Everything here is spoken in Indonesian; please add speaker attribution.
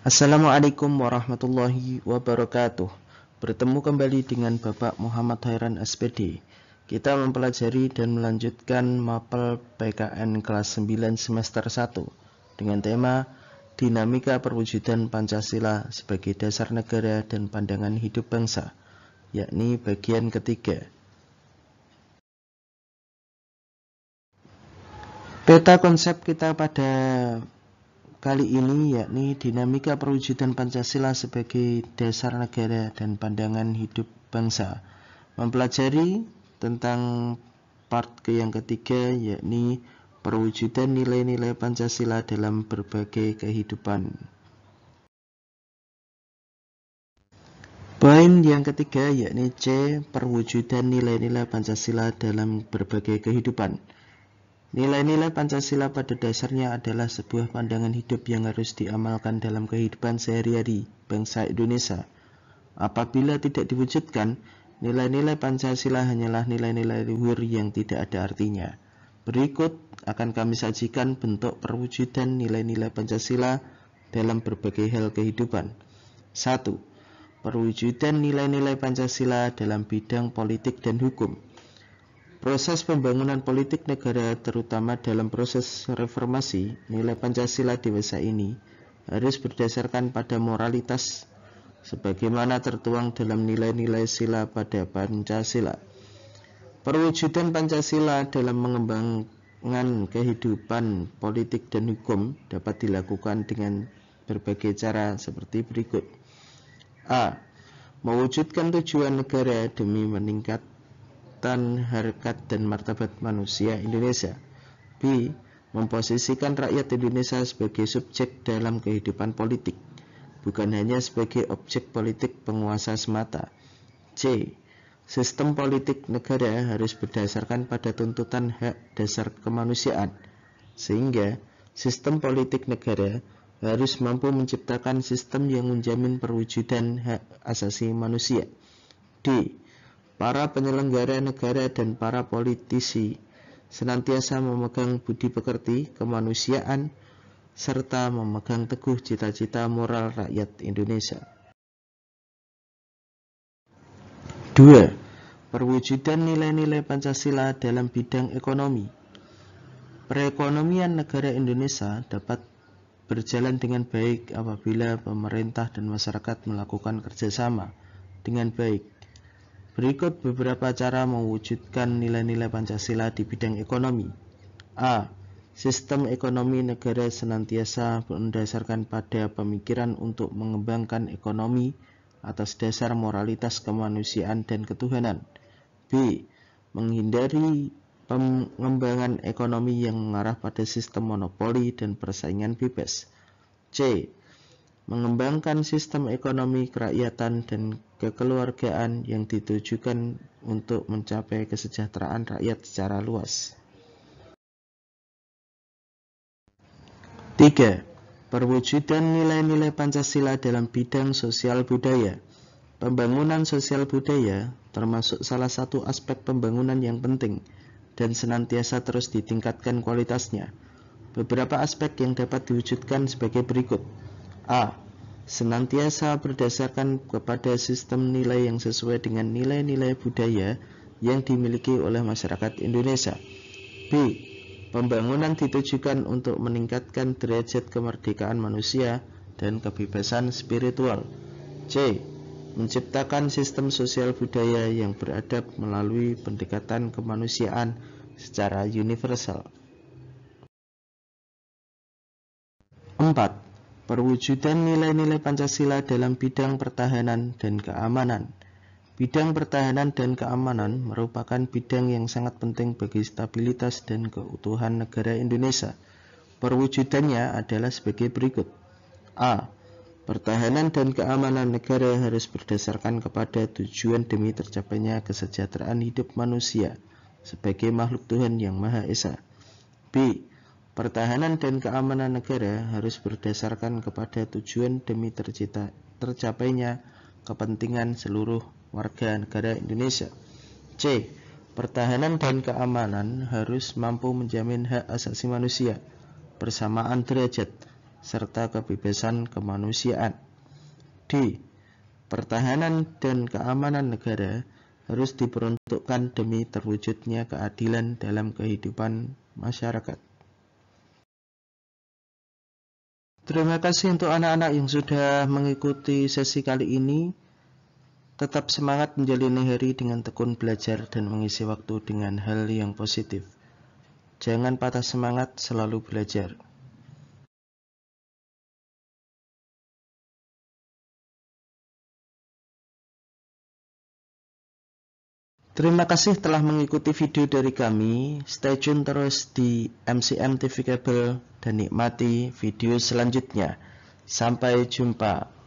Speaker 1: Assalamualaikum warahmatullahi wabarakatuh. Bertemu kembali dengan Bapak Muhammad Hairan SPD. Kita mempelajari dan melanjutkan mapel PKN kelas 9 semester 1 dengan tema Dinamika Perwujudan Pancasila sebagai Dasar Negara dan Pandangan Hidup Bangsa, yakni bagian ketiga. Peta konsep kita pada kali ini yakni dinamika perwujudan Pancasila sebagai dasar negara dan pandangan hidup bangsa. Mempelajari tentang part yang ketiga yakni perwujudan nilai-nilai Pancasila dalam berbagai kehidupan. Poin yang ketiga yakni C, perwujudan nilai-nilai Pancasila dalam berbagai kehidupan. Nilai-nilai Pancasila pada dasarnya adalah sebuah pandangan hidup yang harus diamalkan dalam kehidupan sehari-hari bangsa Indonesia. Apabila tidak diwujudkan, nilai-nilai Pancasila hanyalah nilai-nilai luhur yang tidak ada artinya. Berikut akan kami sajikan bentuk perwujudan nilai-nilai Pancasila dalam berbagai hal kehidupan. 1. Perwujudan nilai-nilai Pancasila dalam bidang politik dan hukum. Proses pembangunan politik negara, terutama dalam proses reformasi, nilai Pancasila dewasa ini harus berdasarkan pada moralitas sebagaimana tertuang dalam nilai-nilai sila pada Pancasila. Perwujudan Pancasila dalam mengembangkan kehidupan politik dan hukum dapat dilakukan dengan berbagai cara seperti berikut. A. Mewujudkan tujuan negara demi meningkatkan harkat dan martabat manusia Indonesia. B. Memposisikan rakyat Indonesia sebagai subjek dalam kehidupan politik, bukan hanya sebagai objek politik penguasa semata. C. Sistem politik negara harus berdasarkan pada tuntutan hak dasar kemanusiaan, sehingga sistem politik negara harus mampu menciptakan sistem yang menjamin perwujudan hak asasi manusia. D. Para penyelenggara negara dan para politisi senantiasa memegang budi pekerti, kemanusiaan, serta memegang teguh cita-cita moral rakyat Indonesia. 2. Perwujudan nilai-nilai Pancasila dalam bidang ekonomi. Perekonomian negara Indonesia dapat berjalan dengan baik apabila pemerintah dan masyarakat melakukan kerjasama dengan baik. Berikut beberapa cara mewujudkan nilai-nilai Pancasila di bidang ekonomi. A. Sistem ekonomi negara senantiasa berdasarkan pada pemikiran untuk mengembangkan ekonomi atas dasar moralitas kemanusiaan dan ketuhanan. B. Menghindari pengembangan ekonomi yang mengarah pada sistem monopoli dan persaingan bebas. C. Mengembangkan sistem ekonomi kerakyatan dan kekeluargaan yang ditujukan untuk mencapai kesejahteraan rakyat secara luas. 3. Perwujudan nilai-nilai Pancasila dalam bidang sosial budaya. Pembangunan sosial budaya termasuk salah satu aspek pembangunan yang penting dan senantiasa terus ditingkatkan kualitasnya. Beberapa aspek yang dapat diwujudkan sebagai berikut. A. Senantiasa berdasarkan kepada sistem nilai yang sesuai dengan nilai-nilai budaya yang dimiliki oleh masyarakat Indonesia. B. Pembangunan ditujukan untuk meningkatkan derajat kemerdekaan manusia dan kebebasan spiritual. C. Menciptakan sistem sosial budaya yang beradab melalui pendekatan kemanusiaan secara universal. 4. Perwujudan nilai-nilai Pancasila dalam bidang pertahanan dan keamanan. Bidang pertahanan dan keamanan merupakan bidang yang sangat penting bagi stabilitas dan keutuhan negara Indonesia. Perwujudannya adalah sebagai berikut. A. Pertahanan dan keamanan negara harus berdasarkan kepada tujuan demi tercapainya kesejahteraan hidup manusia sebagai makhluk Tuhan yang Maha Esa. B. Pertahanan dan keamanan negara harus berdasarkan kepada tujuan demi tercapainya kepentingan seluruh warga negara Indonesia. C. Pertahanan dan keamanan harus mampu menjamin hak asasi manusia, persamaan derajat, serta kebebasan kemanusiaan. D. Pertahanan dan keamanan negara harus diperuntukkan demi terwujudnya keadilan dalam kehidupan masyarakat. Terima kasih untuk anak-anak yang sudah mengikuti sesi kali ini. Tetap semangat menjalani hari dengan tekun belajar dan mengisi waktu dengan hal yang positif. Jangan patah semangat, selalu belajar. Terima kasih telah mengikuti video dari kami. Stay tune terus di MCM TV Kabel dan nikmati video selanjutnya. Sampai jumpa.